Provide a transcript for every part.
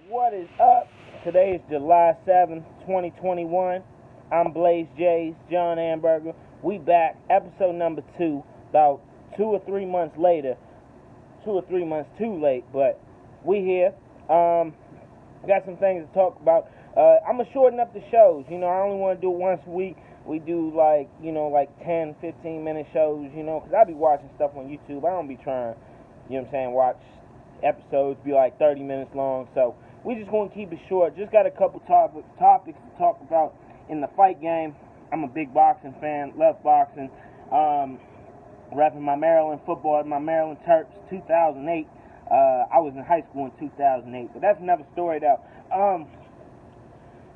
What is up? Today is July 7th, 2021. I'm Blaze Jays, John Amberger. We back, episode number 2, about 2 or 3 months later. 2 or 3 months too late, but we here. Got some things to talk about. I'm going to shorten up the shows. I only want to do it once a week. We do like 10, 15-minute shows, because I be watching stuff on YouTube. I don't be trying, watch episodes be like 30 minutes long. So we just going to keep it short. Just got a couple topics to talk about in the fight game. I'm a big boxing fan, love boxing. Repping my Maryland football, my Maryland Terps, 2008. I was in high school in 2008, but that's another story though.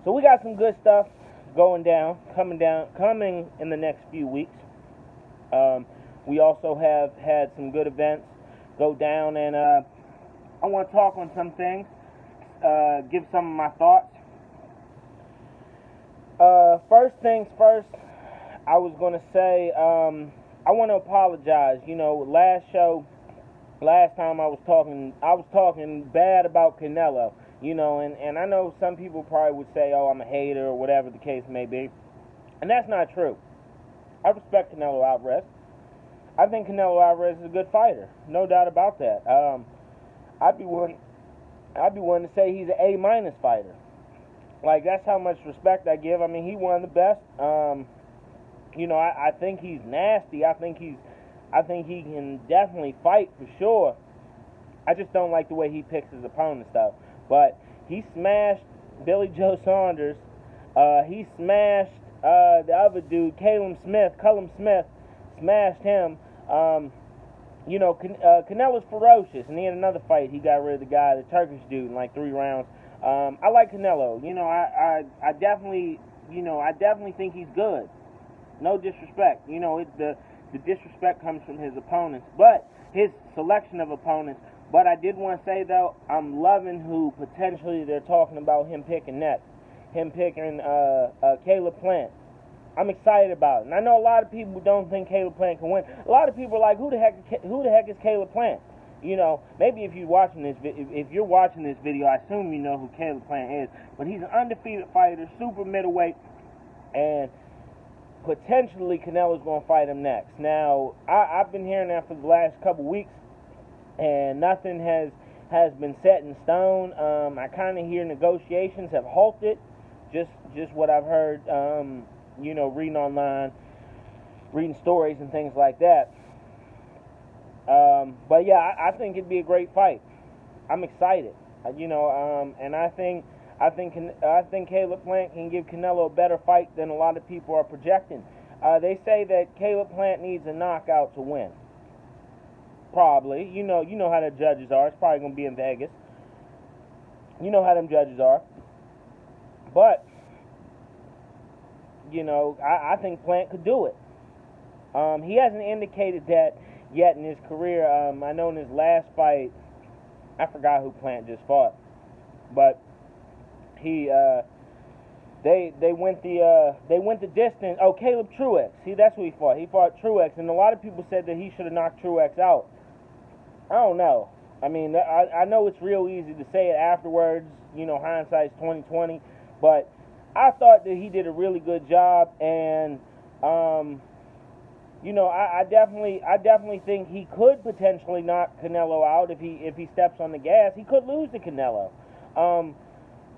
So we got some good stuff coming in the next few weeks. We also have had some good events go down, and I want to talk on some things, give some of my thoughts. First things first, I was going to say, I want to apologize. Last time I was talking bad about Canelo, and I know some people probably would say, oh, I'm a hater or whatever the case may be. And that's not true. I respect Canelo Alvarez. I think Canelo Alvarez is a good fighter. No doubt about that. I'd be willing to say he's an A- fighter. Like, that's how much respect I give. I mean, he one of the best. I think he's nasty. I think he can definitely fight for sure. I just don't like the way he picks his opponents, though. But he smashed Billy Joe Saunders. He smashed the other dude, Cullum Smith, smashed him. Canelo's ferocious, and he had another fight. He got rid of the guy, the Turkish dude, in like 3 rounds. I like Canelo. I definitely think he's good. No disrespect. The disrespect comes from his opponents, but his selection of opponents. But I did want to say, though, I'm loving who potentially they're talking about him picking next. Him picking Caleb Plant. I'm excited about it. And I know a lot of people don't think Caleb Plant can win. A lot of people are like, who the heck is Caleb Plant? Maybe if you're watching this video, I assume you know who Caleb Plant is. But he's an undefeated fighter, super middleweight, and potentially Canelo's going to fight him next. Now, I've been hearing that for the last couple weeks, and nothing has been set in stone. I kind of hear negotiations have halted, just what I've heard, reading online, reading stories and things like that. But yeah, I think it'd be a great fight. I'm excited, and I think Caleb Plant can give Canelo a better fight than a lot of people are projecting. They say that Caleb Plant needs a knockout to win. Probably. You know how the judges are. It's probably going to be in Vegas. You know how them judges are. But, I think Plant could do it. He hasn't indicated that yet in his career. I know in his last fight, I forgot who Plant just fought. But he they went the distance. Oh, Caleb Truex. See, that's who he fought. He fought Truex, and a lot of people said that he should have knocked Truex out. I don't know. I mean, I know it's real easy to say it afterwards. Hindsight's 20/20. But I thought that he did a really good job, and I definitely think he could potentially knock Canelo out if he steps on the gas. He could lose to Canelo.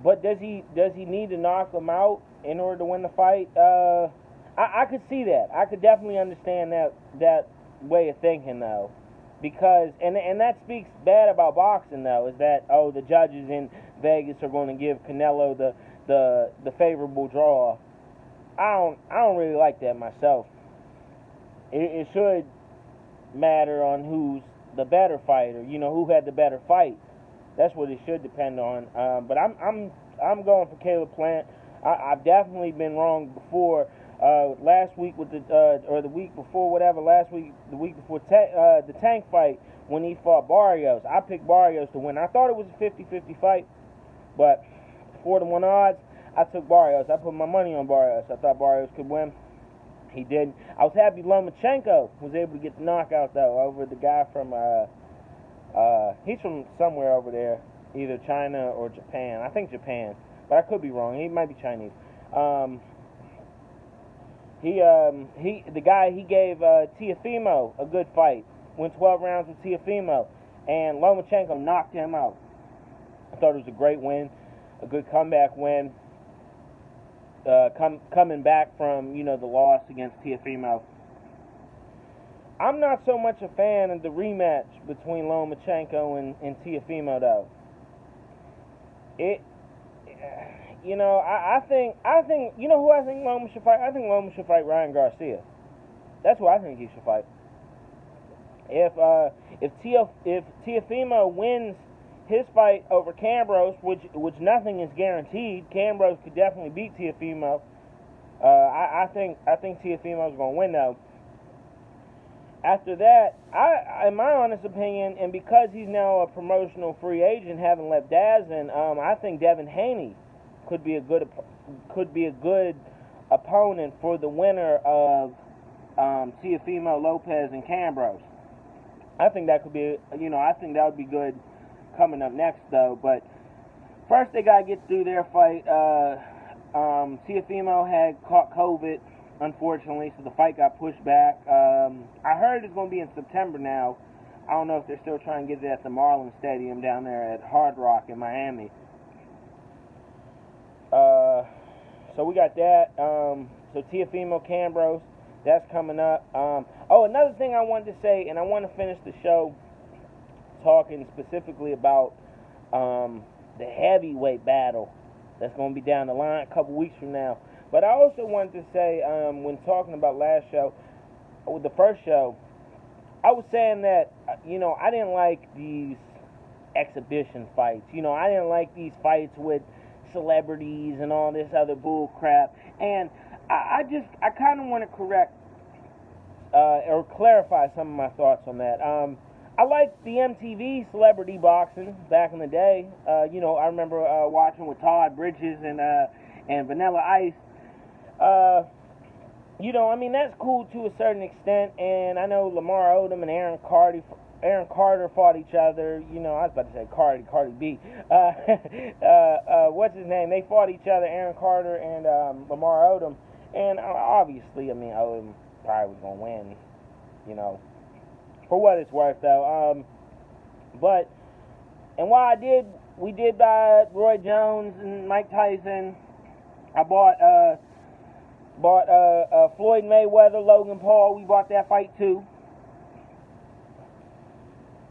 But does he need to knock him out in order to win the fight? I could see that. I could definitely understand that way of thinking, though, because and that speaks bad about boxing, though, is that the judges in Vegas are going to give Canelo the favorable draw. I don't really like that myself. It should matter on who's the better fighter. Who had the better fight. That's what it should depend on. But I'm going for Caleb Plant. I've definitely been wrong before. Last week with or the week before, whatever. The week before the Tank fight when he fought Barrios. I picked Barrios to win. I thought it was a 50-50 fight, but 4-1 odds, I took Barrios. I put my money on Barrios. I thought Barrios could win. He didn't. I was happy Lomachenko was able to get the knockout, though, over the guy from he's from somewhere over there. either China or Japan. I think Japan, but I could be wrong. He might be Chinese. The guy, he gave Teofimo a good fight. Went 12 rounds with Teofimo, and Lomachenko knocked him out. I thought it was a great win, a good comeback win. Coming back from the loss against Teofimo. I'm not so much a fan of the rematch between Lomachenko and Teofimo though. I think who I think Loma should fight? I think Loma should fight Ryan Garcia. That's who I think he should fight. If Teofimo wins his fight over Cambros, which nothing is guaranteed, Cambros could definitely beat Teofimo. I think Teofimo's going to win though. After that, in my honest opinion, and because he's now a promotional free agent, having left Daz in, I think Devin Haney could be a good opponent for the winner of Teofimo Lopez and Cambros. I think that could be, I think that would be good coming up next though. But first, they gotta get through their fight. Teofimo had caught COVID, unfortunately, so the fight got pushed back. I heard it's going to be in September now. I don't know if they're still trying to get it at the Marlins Stadium down there at Hard Rock in Miami. So we got that. So Teofimo Cambros, that's coming up. Another thing I wanted to say, and I want to finish the show talking specifically about the heavyweight battle that's going to be down the line a couple weeks from now. But I also wanted to say, when talking about last show, with the first show, I was saying that, I didn't like these exhibition fights. I didn't like these fights with celebrities and all this other bull crap. And I kind of want to correct or clarify some of my thoughts on that. I liked the MTV celebrity boxing back in the day. I remember watching with Todd Bridges and Vanilla Ice. That's cool to a certain extent, and I know Lamar Odom and Aaron Carter fought each other. I was about to say Cardi B. What's his name? They fought each other, Aaron Carter and Lamar Odom, and obviously, Odom probably was gonna win. For what it's worth, though. While we did buy Roy Jones and Mike Tyson. I bought Floyd Mayweather, Logan Paul. We bought that fight too.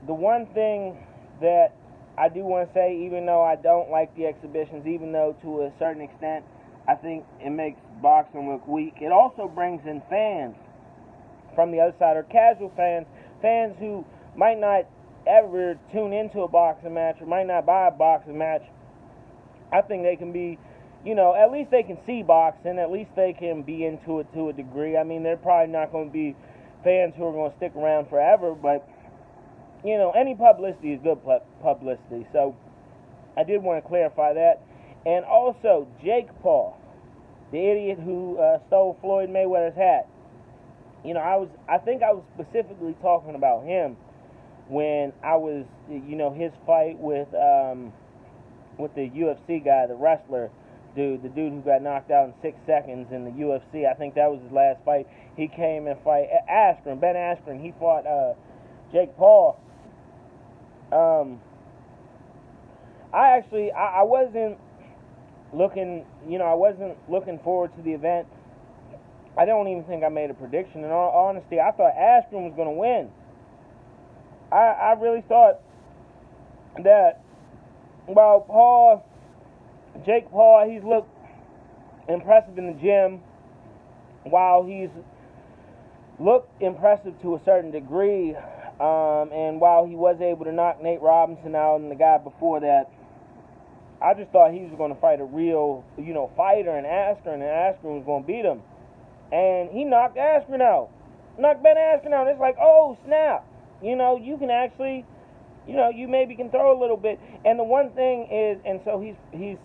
The one thing that I do want to say, even though I don't like the exhibitions, even though to a certain extent I think it makes boxing look weak, it also brings in fans from the other side, or casual fans who might not ever tune into a boxing match or might not buy a boxing match. I think they can be, at least they can see boxing, at least they can be into it to a degree. They're probably not going to be fans who are going to stick around forever, but, any publicity is good publicity. So I did want to clarify that. And also, Jake Paul, the idiot who stole Floyd Mayweather's hat. I think I was specifically talking about him when I was, his fight with the UFC guy, the wrestler dude, the dude who got knocked out in 6 seconds in the UFC. I think that was his last fight. He came and fight Ben Askren. He fought Jake Paul. I wasn't looking, I wasn't looking forward to the event. I don't even think I made a prediction. In all honesty, I thought Askren was going to win. I really thought that, Jake Paul, he's looked impressive in the gym, while he's looked impressive to a certain degree, and while he was able to knock Nate Robinson out and the guy before that, I just thought he was going to fight a real, fighter in Askren, and Askren was going to beat him. And he knocked Askren out. Knocked Ben Askren out. It's like, oh, snap. You can actually, you maybe can throw a little bit. And the one thing is, and so he's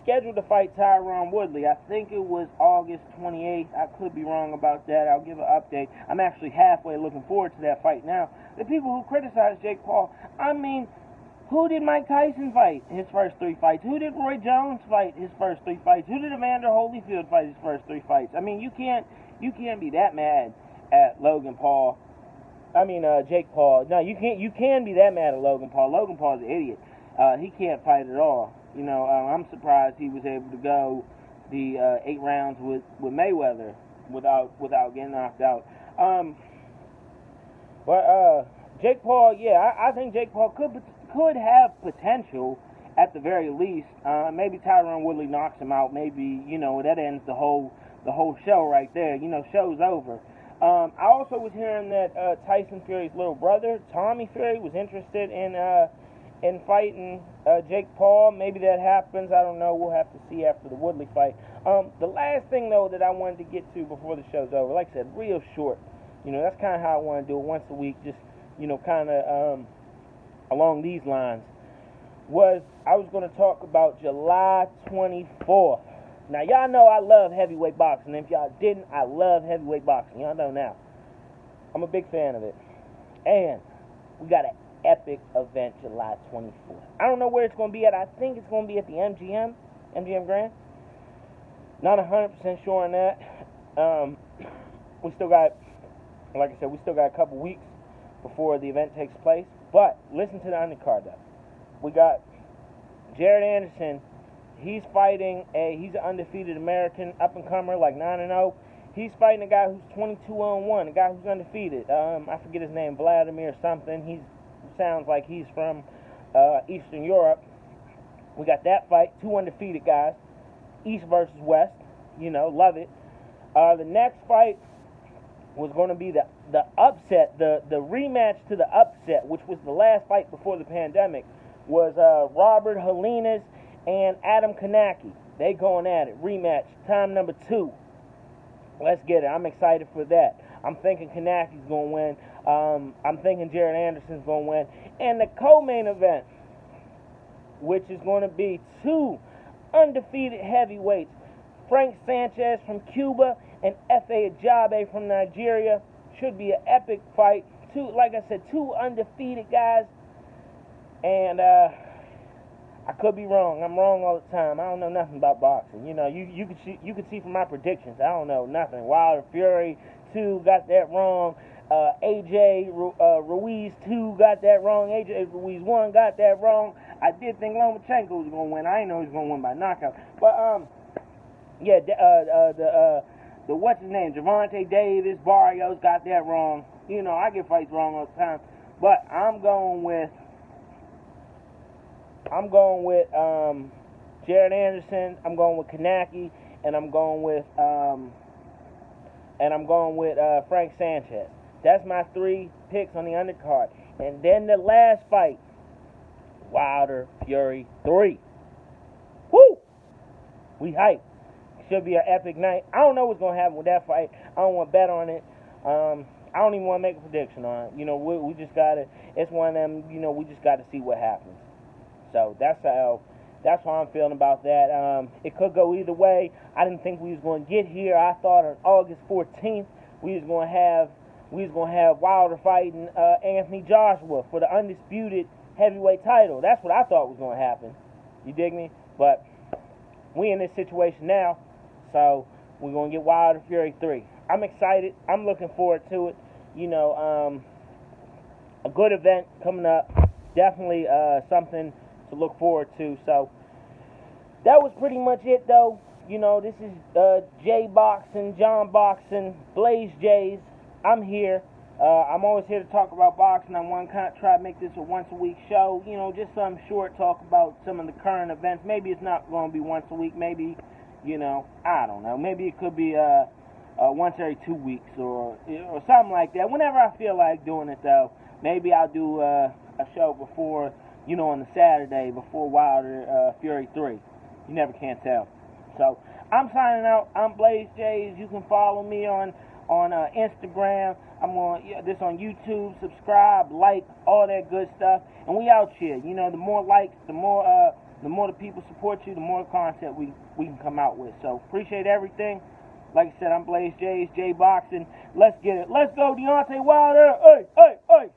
scheduled to fight Tyron Woodley. I think it was August 28th. I could be wrong about that. I'll give an update. I'm actually halfway looking forward to that fight now. The people who criticize Jake Paul, Who did Mike Tyson fight his first 3 fights? Who did Roy Jones fight his first 3 fights? Who did Evander Holyfield fight his first 3 fights? I mean, you can't be that mad at Logan Paul. Jake Paul. No, you can be that mad at Logan Paul. Logan Paul's an idiot. He can't fight at all. I'm surprised he was able to go the 8 rounds with Mayweather without getting knocked out. But Jake Paul, yeah, I think Jake Paul could have potential at the very least. Maybe Tyron Woodley knocks him out. Maybe that ends the whole show right there. Show's over. I also was hearing that Tyson Fury's little brother, Tommy Fury, was interested in fighting Jake Paul. Maybe that happens. I don't know. We'll have to see after the Woodley fight. The last thing, though, that I wanted to get to before the show's over, like I said, real short. That's kind of how I want to do it, once a week, just, kind of along these lines, was I was going to talk about July 24th. Now, y'all know I love heavyweight boxing. If y'all didn't, I love heavyweight boxing. Y'all know now. I'm a big fan of it. And we got an epic event July 24th. I don't know where it's going to be at. I think it's going to be at the MGM Grand. Not 100% sure on that. We still got, like I said, a couple weeks before the event takes place. But listen to the undercard, though. We got Jared Anderson. He's fighting he's an undefeated American up-and-comer, like 9-0. He's fighting a guy who's 22-1, a guy who's undefeated. I forget his name, Vladimir something. He sounds like he's from Eastern Europe. We got that fight, 2 undefeated guys, East versus West. Love it. The next fight was going to be the upset, the rematch to the upset, which was the last fight before the pandemic, was Robert Helenius and Adam Kownacki. They going at it. Rematch. Time number 2. Let's get it. I'm excited for that. I'm thinking Kownacki's going to win. I'm thinking Jared Anderson's going to win. And the co-main event, which is going to be 2 undefeated heavyweights, Frank Sanchez from Cuba and Efe Ajabe from Nigeria. Should be an epic fight. 2 undefeated guys. And I could be wrong. I'm wrong all the time. I don't know nothing about boxing. You could see from my predictions. I don't know nothing. Wilder Fury 2 got that wrong. AJ Ruiz 2 got that wrong. AJ Ruiz 1 got that wrong. I did think Lomachenko was gonna win. I didn't know he was gonna win by knockout. But the what's his name? Gervonta Davis, Barrios got that wrong. I get fights wrong all the time. But I'm going with Jared Anderson. I'm going with Kownacki, and I'm going with Frank Sanchez. That's my 3 picks on the undercard. And then the last fight, Wilder Fury 3. Woo! We hype. Should be an epic night. I don't know what's gonna happen with that fight. I don't want to bet on it. I don't even want to make a prediction on it. We just gotta. It's one of them. We just got to see what happens. So that's how I'm feeling about that. It could go either way. I didn't think we was going to get here. I thought on August 14th we was going to have Wilder fighting Anthony Joshua for the undisputed heavyweight title. That's what I thought was going to happen. You dig me? But we in this situation now, so we're going to get Wilder Fury 3. I'm excited. I'm looking forward to it. A good event coming up. Definitely something to look forward to. So that was pretty much it, though. This is J Boxing, John Boxing, Blaze Jays. I'm here. I'm always here to talk about boxing. I want to try to make this a once a week show. Just something short, talk about some of the current events. Maybe it's not going to be once a week. Maybe, I don't know. Maybe it could be once every 2 weeks or something like that. Whenever I feel like doing it, though. Maybe I'll do a show before, on the Saturday before Wilder Fury 3. You never can tell. So I'm signing out. I'm Blaze Jays. You can follow me on Instagram. I'm on on YouTube. Subscribe, like, all that good stuff. And we out here. The more likes, the more the people support you, the more content we can come out with. So appreciate everything. Like I said, I'm Blaze Jays, J Boxing. Let's get it. Let's go, Deontay Wilder. Hey, hey, hey.